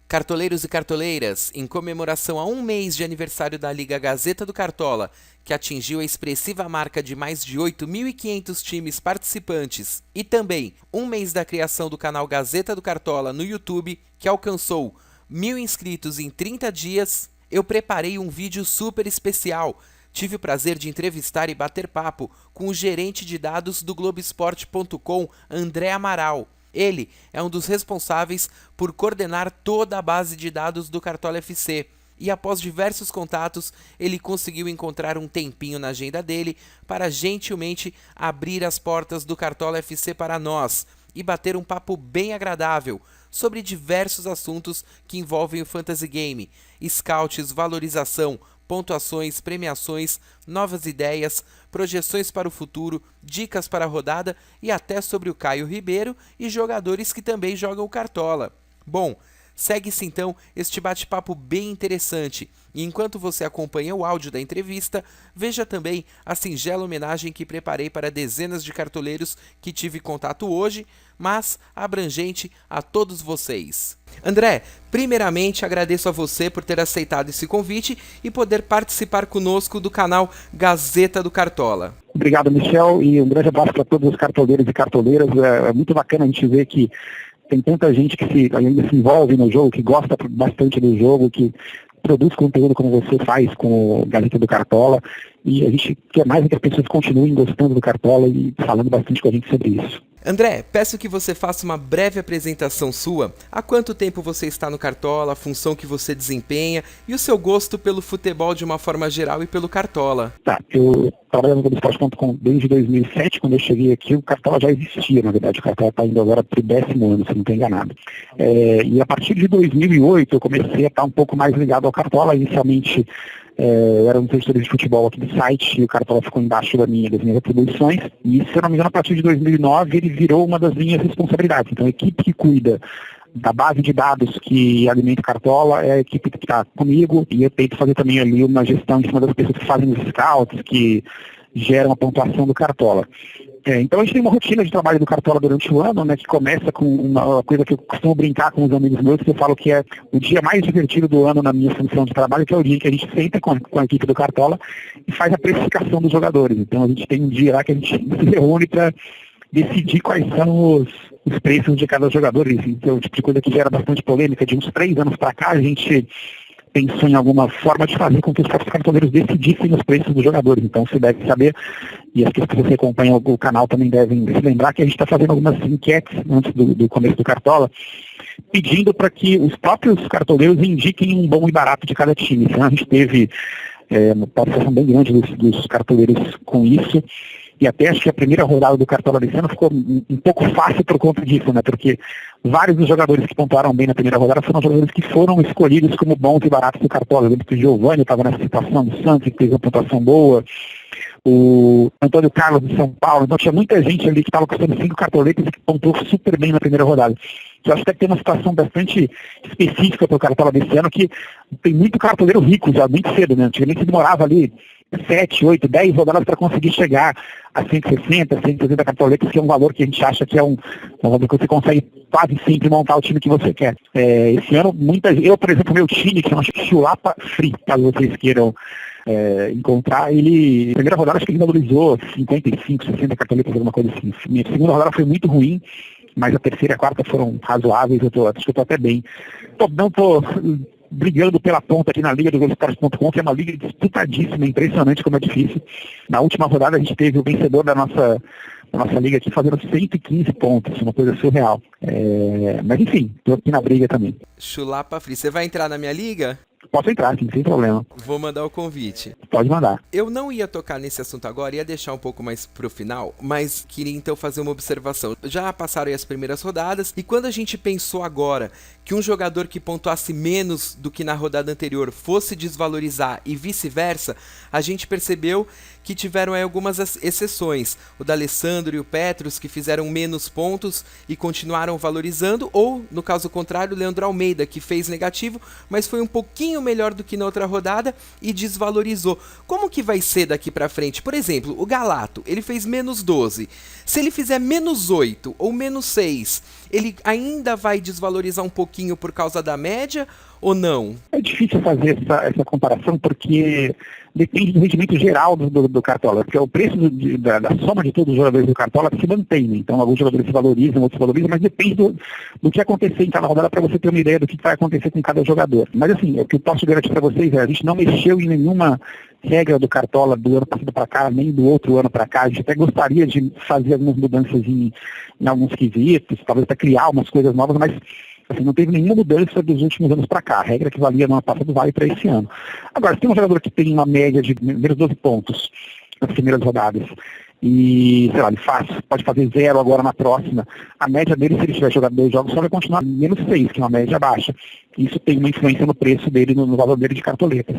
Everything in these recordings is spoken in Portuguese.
Cartoleiros e cartoleiras, em comemoração a um mês de aniversário da Liga Gazeta do Cartola, que atingiu a expressiva marca de mais de 8.500 times participantes, e também um mês da criação do canal Gazeta do Cartola no YouTube, que alcançou 1.000 inscritos em 30 dias, eu preparei um vídeo super especial. Tive o prazer de entrevistar e bater papo com o gerente de dados do Globoesporte.com, André Amaral. Ele é um dos responsáveis por coordenar toda a base de dados do Cartola FC e, após diversos contatos, ele conseguiu encontrar um tempinho na agenda dele para gentilmente abrir as portas do Cartola FC para nós e bater um papo bem agradável sobre diversos assuntos que envolvem o Fantasy Game, scouts, valorização, pontuações, premiações, novas ideias, projeções para o futuro, dicas para a rodada e até sobre o Caio Ribeiro e jogadores que também jogam o Cartola. Bom, segue-se então este bate-papo bem interessante e enquanto você acompanha o áudio da entrevista, veja também a singela homenagem que preparei para dezenas de cartoleiros que tive contato hoje, mas abrangente a todos vocês. André, primeiramente agradeço a você por ter aceitado esse convite e poder participar conosco do canal Gazeta do Cartola. Obrigado, Michel, e um grande abraço para todos os cartoleiros e cartoleiras. É muito bacana a gente ver que tem tanta gente que ainda se envolve no jogo, que gosta bastante do jogo, que produz conteúdo como você faz com o Gazeta do Cartola, e a gente quer mais que as pessoas continuem gostando do Cartola e falando bastante com a gente sobre isso. André, peço que você faça uma breve apresentação sua. Há quanto tempo você está no Cartola, a função que você desempenha e o seu gosto pelo futebol de uma forma geral e pelo Cartola? Tá, eu trabalho no Globoesporte.com desde 2007, quando eu cheguei aqui o Cartola já existia, na verdade. O Cartola está indo agora para o 10º ano, se não estou enganado. E a partir de 2008 eu comecei a estar um pouco mais ligado ao Cartola. Inicialmente eu era um editor de futebol aqui do site e o Cartola ficou embaixo das minhas atribuições. E, se eu não me engano, a partir de 2009 ele virou uma das minhas responsabilidades. Então, a equipe que cuida da base de dados que alimenta o Cartola é a equipe que está comigo, e eu tento fazer também ali uma gestão em cima das pessoas que fazem os scouts, que geram a pontuação do Cartola. Então a gente tem uma rotina de trabalho do Cartola durante o ano, né, que começa com uma coisa que eu costumo brincar com os amigos meus, que eu falo que é o dia mais divertido do ano na minha função de trabalho, que é o dia que a gente senta com a equipe do Cartola e faz a precificação dos jogadores. Então a gente tem um dia lá que a gente se reúne para decidir quais são os preços de cada jogador. Então, o tipo de coisa que gera bastante polêmica. De uns 3 anos para cá, a gente pensou em alguma forma de fazer com que os próprios cartoleiros decidissem os preços dos jogadores. Então você deve saber, e as pessoas que acompanham o canal também devem se lembrar, que a gente está fazendo algumas enquetes antes do começo do Cartola, pedindo para que os próprios cartoleiros indiquem um bom e barato de cada time. Então a gente teve uma participação bem grande dos cartoleiros com isso. E até acho que a primeira rodada do Cartola desse ano ficou um pouco fácil por conta disso, né? Porque vários dos jogadores que pontuaram bem na primeira rodada foram jogadores que foram escolhidos como bons e baratos do Cartola. Eu lembro que o Giovanni estava nessa situação, o Santos que fez uma pontuação boa, o Antônio Carlos de São Paulo. Então tinha muita gente ali que estava custando 5 cartoletas e que pontuou super bem na primeira rodada. Eu acho que tem uma situação bastante específica para o Cartola desse ano, que tem muito cartoleiro rico já, muito cedo, né? Antigamente se demorava ali 7, 8, 10 rodadas para conseguir chegar a 160, 170 cartoletas, que é um valor que a gente acha que é um valor que você consegue quase sempre montar o time que você quer. Esse ano, eu, por exemplo, meu time, que chama Chulapa Free, caso vocês queiram encontrar, ele, na primeira rodada, acho que ele valorizou 55, 60 cartoletas, alguma coisa assim. Minha segunda rodada foi muito ruim, mas a terceira e a quarta foram razoáveis, acho que eu estou até bem. Não estou brigando pela ponta aqui na Liga do Globoesporte.com, que é uma liga disputadíssima, impressionante como é difícil. Na última rodada a gente teve o vencedor da nossa liga aqui fazendo 115 pontos, uma coisa surreal. Mas enfim, estou aqui na briga também. Chulapa Free, você vai entrar na minha liga? Posso entrar, sim, sem problema. Vou mandar o convite. Pode mandar. Eu não ia tocar nesse assunto agora, ia deixar um pouco mais pro final, mas queria então fazer uma observação. Já passaram aí as primeiras rodadas, e quando a gente pensou agora que um jogador que pontuasse menos do que na rodada anterior fosse desvalorizar e vice-versa, a gente percebeu que tiveram aí algumas exceções. O D'Alessandro e o Petros, que fizeram menos pontos e continuaram valorizando, ou, no caso contrário, o Leandro Almeida, que fez negativo, mas foi um pouquinho melhor do que na outra rodada e desvalorizou. Como que vai ser daqui pra frente? Por exemplo, o Galato, ele fez menos 12. Se ele fizer menos 8 ou menos 6, ele ainda vai desvalorizar um pouquinho por causa da média ou não? É difícil fazer essa comparação porque depende do rendimento geral do Cartola, porque o preço da soma de todos os jogadores do Cartola se mantém, né? Então alguns jogadores se valorizam, outros se valorizam, mas depende do que acontecer em cada rodada para você ter uma ideia do que vai acontecer com cada jogador. Mas assim, o que eu posso garantir para vocês é a gente não mexeu em nenhuma regra do Cartola do ano passado para cá, nem do outro ano para cá. A gente até gostaria de fazer algumas mudanças em alguns quesitos, talvez até criar umas coisas novas, mas assim, não teve nenhuma mudança dos últimos anos para cá. A regra que valia no ano passado vale para esse ano. Agora, se tem um jogador que tem uma média de menos 12 pontos nas primeiras rodadas e, sei lá, ele pode fazer 0 agora na próxima, a média dele, se ele tiver jogado 2 jogos, só vai continuar menos 6, que é uma média baixa. Isso tem uma influência no preço dele, no valor dele de cartoletas.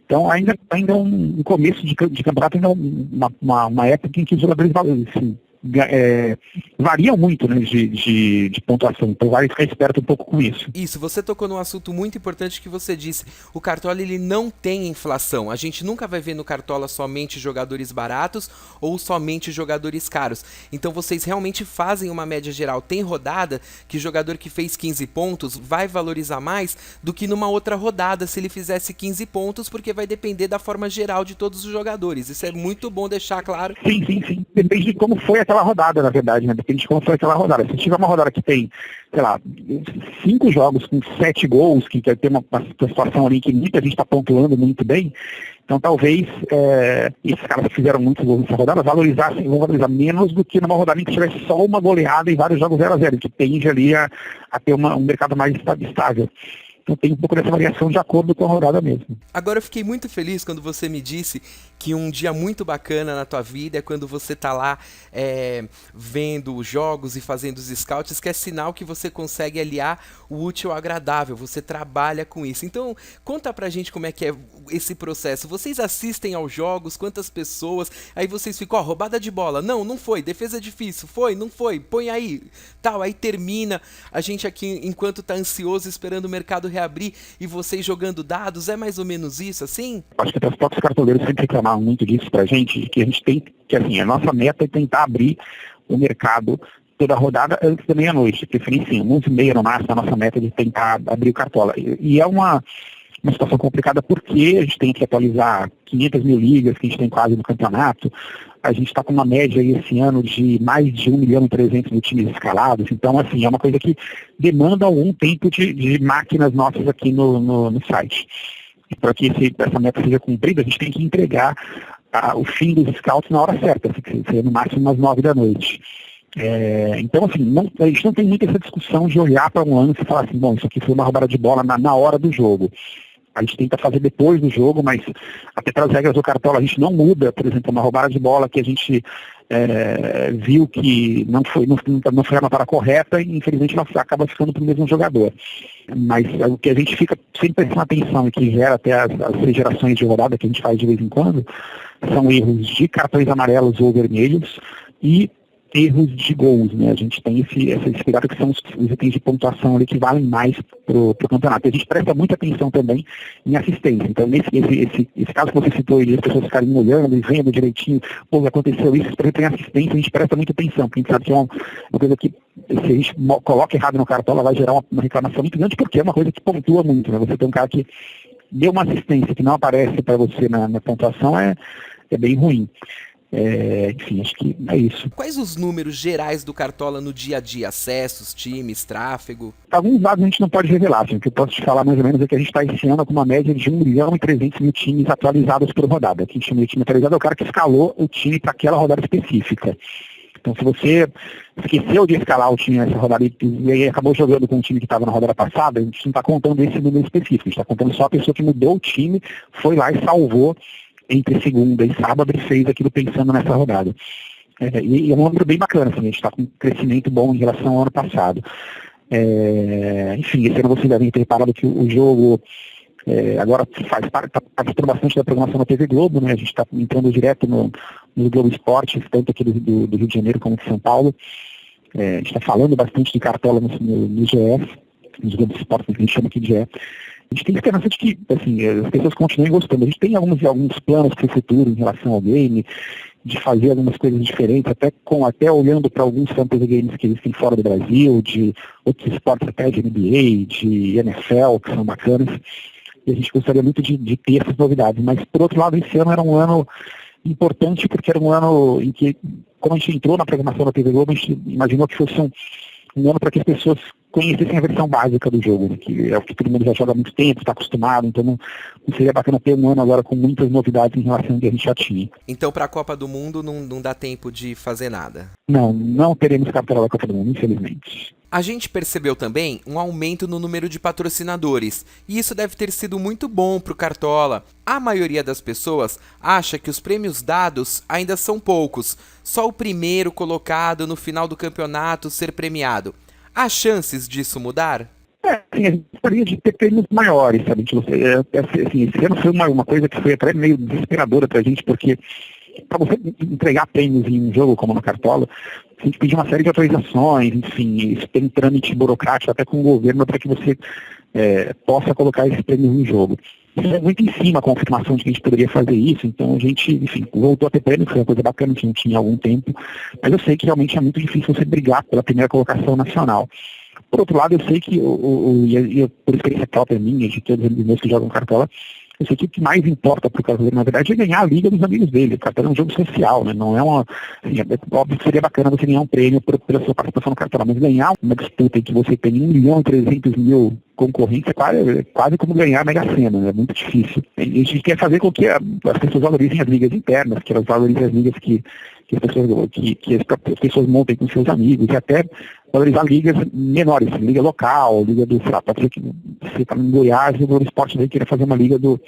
Então, ainda é um começo de campeonato, ainda uma época em que os jogadores assim, variam muito, né, de pontuação, então vale ficar esperto um pouco com isso. Isso, você tocou num assunto muito importante que você disse, o Cartola ele não tem inflação, a gente nunca vai ver no Cartola somente jogadores baratos ou somente jogadores caros, então vocês realmente fazem uma média geral, tem rodada que o jogador que fez 15 pontos vai valorizar mais do que numa outra rodada se ele fizesse 15 pontos, porque vai depender da forma geral de todos os jogadores, isso é muito bom deixar claro. Sim, depende de como foi aquela rodada, na verdade, né? Depende de como foi aquela rodada. Se tiver uma rodada que tem, sei lá, 5 jogos com 7 gols, que tem uma situação ali que muita gente está pontuando muito bem, então talvez esses caras que fizeram muitos gols nessa rodada vão valorizar menos do que numa rodada em que tivesse só uma goleada e vários jogos 0-0, que tende ali a ter um mercado mais estável. Então tem um pouco dessa variação de acordo com a rodada mesmo. Agora eu fiquei muito feliz quando você me disse que um dia muito bacana na tua vida é quando você tá lá vendo os jogos e fazendo os scouts, que é sinal que você consegue aliar o útil ao agradável, você trabalha com isso. Então conta pra gente como é que é esse processo. Vocês assistem aos jogos, quantas pessoas, aí vocês ficam, roubada de bola, não foi, defesa difícil, foi, não foi, põe aí, tal, aí termina, a gente aqui enquanto tá ansioso esperando o mercado reabrir e vocês jogando dados, é mais ou menos isso, assim? Acho que até os próprios cartoleiros sempre reclamavam muito disso pra gente, que a gente tem, que assim, a nossa meta é tentar abrir o mercado toda a rodada antes da meia-noite, preferência 11h30 no máximo, a nossa meta de tentar abrir o Cartola. E é uma situação complicada porque a gente tem que atualizar 500 mil ligas que a gente tem quase no campeonato. A gente está com uma média aí esse ano de mais de 1.300.000 times escalados. Então, assim, é uma coisa que demanda algum tempo de máquinas nossas aqui no site. E para que essa meta seja cumprida, a gente tem que entregar o fim dos scouts na hora certa, que seria no máximo às 9 da noite. Então, assim, a gente não tem muita essa discussão de olhar para um lance e falar assim, bom, isso aqui foi uma roubada de bola na hora do jogo. A gente tenta fazer depois do jogo, mas até pelas regras do Cartola a gente não muda, por exemplo, uma roubada de bola que a gente viu que não foi a notada correta e infelizmente ela acaba ficando para o mesmo jogador. Mas o que a gente fica sempre prestando atenção e que gera até as gerações de rodada que a gente faz de vez em quando, são erros de cartões amarelos ou vermelhos e erros de gols, né? A gente tem esse cuidado que são os itens de pontuação ali que valem mais pro campeonato. E a gente presta muita atenção também em assistência. Então, esse caso que você citou, as pessoas ficarem olhando e vendo direitinho, aconteceu isso, por exemplo, em assistência, a gente presta muita atenção, porque a gente sabe que é uma coisa que, se a gente coloca errado no Cartola, vai gerar uma reclamação muito grande, porque é uma coisa que pontua muito, né? Você tem um cara que deu uma assistência que não aparece para você na pontuação, é bem ruim. Enfim, acho que é isso. Quais os números gerais do Cartola no dia a dia? Acessos, times, tráfego? Alguns dados a gente não pode revelar, assim, o que eu posso te falar mais ou menos é que a gente está esse ano com uma média de 1.300.000 times atualizados por rodada. Quem chama de time atualizado é o cara que escalou o time para aquela rodada específica. Então, se você esqueceu de escalar o time nessa rodada e aí acabou jogando com o time que estava na rodada passada, a gente não está contando esse número específico, a gente está contando só a pessoa que mudou o time, foi lá e salvou entre segunda e sábado e fez aquilo pensando nessa rodada. E é um número bem bacana, assim, a gente está com um crescimento bom em relação ao ano passado. Enfim, esse ano vocês devem ter reparado que o jogo agora faz parte, está participando bastante da programação da TV Globo, né? A gente está entrando direto no Globo Esportes, tanto aqui do Rio de Janeiro como de São Paulo. A gente está falando bastante de Cartola no GF, nos Globo Esportes, que a gente chama aqui de GF. A gente tem esperança de que assim, as pessoas continuem gostando. A gente tem alguns planos para o futuro em relação ao game, de fazer algumas coisas diferentes, até olhando para alguns fantasy games que existem fora do Brasil, de outros esportes até de NBA, de NFL, que são bacanas. E a gente gostaria muito de ter essas novidades. Mas, por outro lado, esse ano era um ano importante, porque era um ano em que, como a gente entrou na programação da TV Globo, a gente imaginou que fosse um ano para que as pessoas conhecessem a versão básica do jogo, né, que é o que todo mundo já joga há muito tempo, está acostumado, então não seria bacana ter um ano agora com muitas novidades em relação ao que a gente já tinha. Então, para a Copa do Mundo, não dá tempo de fazer nada? Não teremos Cartola da Copa do Mundo, infelizmente. A gente percebeu também um aumento no número de patrocinadores, e isso deve ter sido muito bom para o Cartola. A maioria das pessoas acha que os prêmios dados ainda são poucos, só o primeiro colocado no final do campeonato ser premiado. Há chances disso mudar? Sim, a gente gostaria de ter prêmios maiores, sabe? Esse ano foi uma coisa que foi até meio desesperadora pra gente, porque para você entregar prêmios em um jogo como no Cartola, a gente pediu uma série de autorizações, enfim, isso tem um trâmite burocrático até com o governo para que você possa colocar esses prêmios em jogo. Isso é muito em cima a confirmação de que a gente poderia fazer isso, então a gente, enfim, voltou a ter prêmio, foi uma coisa bacana que a gente não tinha há algum tempo, mas eu sei que realmente é muito difícil você brigar pela primeira colocação nacional. Por outro lado, eu sei que, por experiência própria minha, de todos os meus que jogam Cartola, eu sei que o que mais importa para o cartoleiro, na verdade, é ganhar a liga dos amigos dele. O Cartola é um jogo social, né? Não é assim, óbvio que seria bacana você ganhar um prêmio pela sua participação no Cartola, mas ganhar uma disputa em que você tem 1.300.000 concorrentes é quase como ganhar a Mega Sena, né? É muito difícil. A gente quer fazer com que as pessoas valorizem as ligas internas, que elas valorizem as ligas que as pessoas montem com seus amigos, e até valorizar ligas menores, liga local, liga do, pode ser que você está em Goiás e o Globo Esporte daí queira fazer uma liga do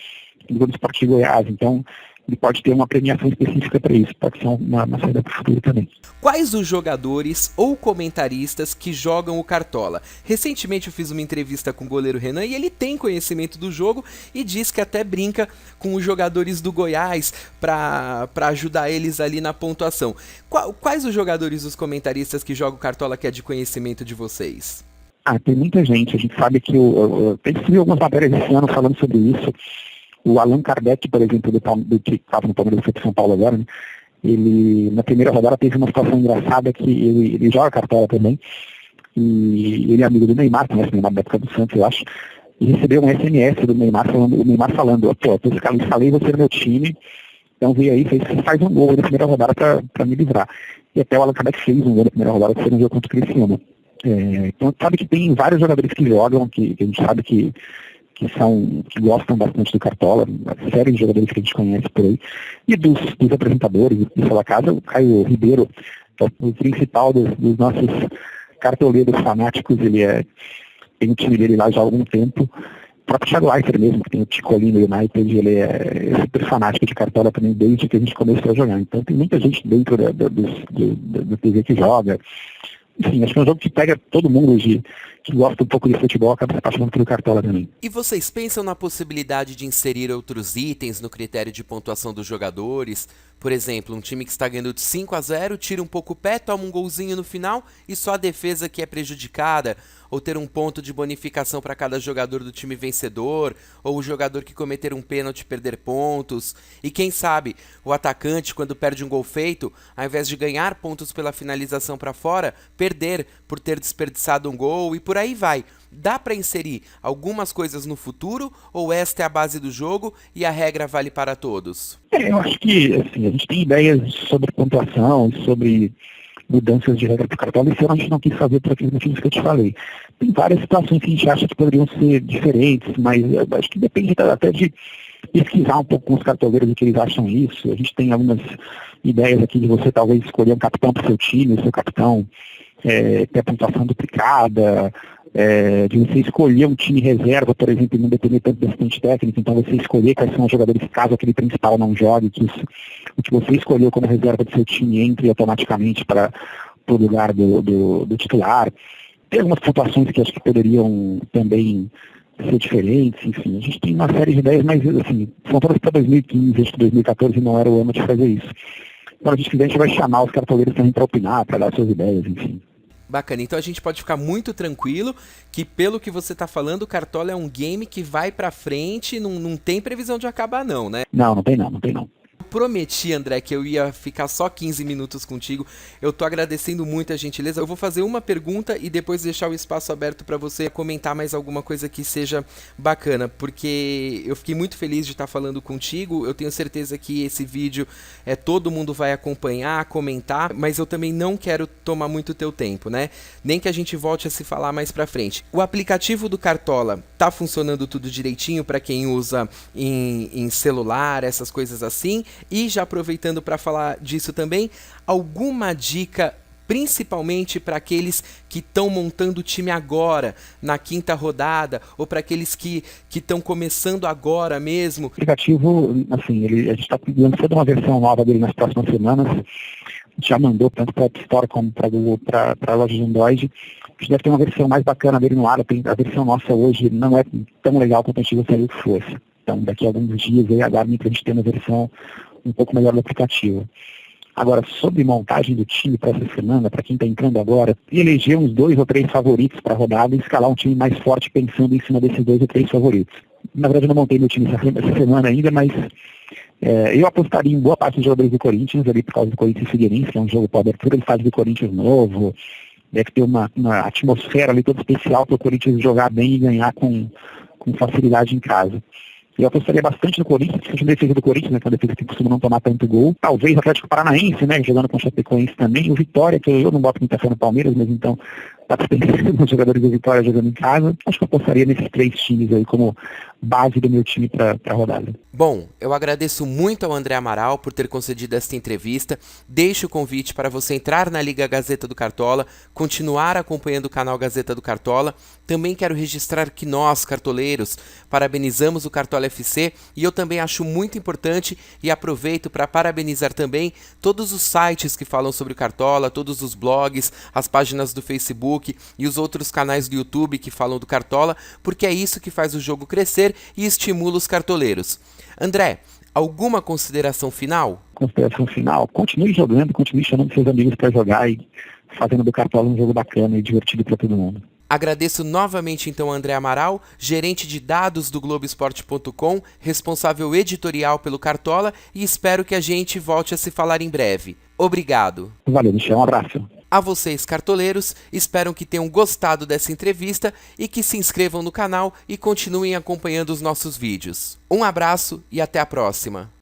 Globo Esporte de Goiás, então ele pode ter uma premiação específica para isso, pode ser uma saída para o futuro também. Quais os jogadores ou comentaristas que jogam o Cartola? Recentemente eu fiz uma entrevista com o goleiro Renan e ele tem conhecimento do jogo e diz que até brinca com os jogadores do Goiás para ajudar eles ali na pontuação. Quais os jogadores, os comentaristas que jogam o Cartola que é de conhecimento de vocês? Tem muita gente, a gente sabe que tem que algumas matérias esse ano falando sobre isso. O Allan Kardec, por exemplo, do que estava no Palmeiras, foi para São Paulo agora, né? Ele, na primeira rodada, teve uma situação engraçada que ele joga Cartola também, e ele é amigo do Neymar, conhece o Neymar da época do Santos, eu acho, e recebeu um SMS do Neymar falando, pô, eu escalei você no meu time, então veio aí, faz um gol na primeira rodada para me livrar. E até o Allan Kardec fez um gol na primeira rodada, que foi no jogo contra o Criciúma. Então, sabe que tem vários jogadores que jogam, que a gente sabe que gostam bastante do Cartola, a série de jogadores que a gente conhece por aí, e dos apresentadores da casa, o Caio Ribeiro, é o principal dos nossos cartoleiros fanáticos, tem o time dele lá já há algum tempo. O próprio Thiago Leifert mesmo, que tem o Ticolino no United, ele é super fanático de Cartola também desde que a gente começou a jogar. Então tem muita gente dentro do TV que joga. Enfim, acho que é um jogo que pega todo mundo hoje que gosta um pouco de futebol, acaba se apaixonando pelo Cartola também. E vocês pensam na possibilidade de inserir outros itens no critério de pontuação dos jogadores? Por exemplo, um time que está ganhando de 5-0, tira um pouco o pé, toma um golzinho no final e só a defesa que é prejudicada? Ou ter um ponto de bonificação para cada jogador do time vencedor? Ou o jogador que cometer um pênalti perder pontos? E quem sabe, o atacante, quando perde um gol feito, ao invés de ganhar pontos pela finalização para fora, perder por ter desperdiçado um gol e por aí vai. Dá para inserir algumas coisas no futuro ou esta é a base do jogo e a regra vale para todos? Eu acho que assim, a gente tem ideias sobre pontuação, sobre mudanças de regra para o Cartola, e esse ano a gente não quis fazer por aqueles motivos que eu te falei. Tem várias situações que a gente acha que poderiam ser diferentes, mas eu acho que depende até de pesquisar um pouco com os cartoleiros o que eles acham isso. A gente tem algumas ideias aqui de você talvez escolher um capitão para o seu time, o seu capitão ter a pontuação duplicada, de você escolher um time reserva, por exemplo, e não depender tanto do assistente técnico, então você escolher quais são os jogadores caso aquele principal não jogue, que o que você escolheu como reserva do seu time entre automaticamente para o lugar do titular. Tem algumas pontuações que acho que poderiam também ser diferentes, enfim, a gente tem uma série de ideias, mas assim, são todas para 2015, acho que 2014 não era o ano de fazer isso. Então, a gente vai chamar os cartoleiros também para opinar, para dar suas ideias, enfim. Bacana, então a gente pode ficar muito tranquilo que pelo que você tá falando, o Cartola é um game que vai pra frente, não tem previsão de acabar não, né? Não tem não. Prometi, André, que eu ia ficar só 15 minutos contigo. Eu tô agradecendo muito a gentileza. Eu vou fazer uma pergunta e depois deixar o espaço aberto para você comentar mais alguma coisa que seja bacana, porque eu fiquei muito feliz de estar falando contigo. Eu tenho certeza que esse vídeo todo mundo vai acompanhar, comentar, mas eu também não quero tomar muito teu tempo, né? Nem que a gente volte a se falar mais pra frente. O aplicativo do Cartola tá funcionando tudo direitinho para quem usa em celular, essas coisas assim? E já aproveitando para falar disso também, alguma dica principalmente para aqueles que estão montando o time agora, na quinta rodada, ou para aqueles que estão começando agora mesmo? O aplicativo, assim, a gente está lançando uma versão nova dele nas próximas semanas. A gente já mandou tanto para a App Store como para Google, para a loja de Android. A gente deve ter uma versão mais bacana dele no ar. A versão nossa hoje não é tão legal quanto a gente gostaria que fosse. Então, daqui a alguns dias, aí aguardem para a gente ter uma versão um pouco melhor do aplicativo. Agora, sobre montagem do time para essa semana, para quem está entrando agora, eleger uns 2 ou 3 favoritos para a rodada e escalar um time mais forte pensando em cima desses 2 ou 3 favoritos. Na verdade, eu não montei meu time essa semana ainda, mas eu apostaria em boa parte dos jogadores do Corinthians, ali por causa do Corinthians e Figueirense, que é um jogo para abertura de fase do Corinthians novo. Deve ter uma atmosfera ali toda especial para o Corinthians jogar bem e ganhar com facilidade em casa. Eu apostaria bastante no Corinthians, principalmente na defesa do Corinthians, né, que é uma defesa que costuma não tomar tanto gol. Talvez o Atlético Paranaense, né, jogando com o Chapecoense também. O Vitória, que eu não boto muita fé no Palmeiras, mas então está dispensando os jogadores do Vitória jogando em casa. Acho que eu apostaria nesses 3 times aí como base do meu time para a rodada. Bom, eu agradeço muito ao André Amaral por ter concedido esta entrevista. Deixo o convite para você entrar na Liga Gazeta do Cartola, continuar acompanhando o canal Gazeta do Cartola. Também quero registrar que nós, cartoleiros, parabenizamos o Cartola FC e eu também acho muito importante e aproveito para parabenizar também todos os sites que falam sobre o Cartola, todos os blogs, as páginas do Facebook e os outros canais do YouTube que falam do Cartola, porque é isso que faz o jogo crescer e estimula os cartoleiros. André, alguma consideração final? Consideração final, continue jogando, continue chamando seus amigos para jogar e fazendo do Cartola um jogo bacana e divertido para todo mundo. Agradeço novamente então André Amaral, gerente de dados do Globoesporte.com, responsável editorial pelo Cartola, e espero que a gente volte a se falar em breve. Obrigado. Valeu, Michel, um abraço. A vocês, cartoleiros, espero que tenham gostado dessa entrevista e que se inscrevam no canal e continuem acompanhando os nossos vídeos. Um abraço e até a próxima!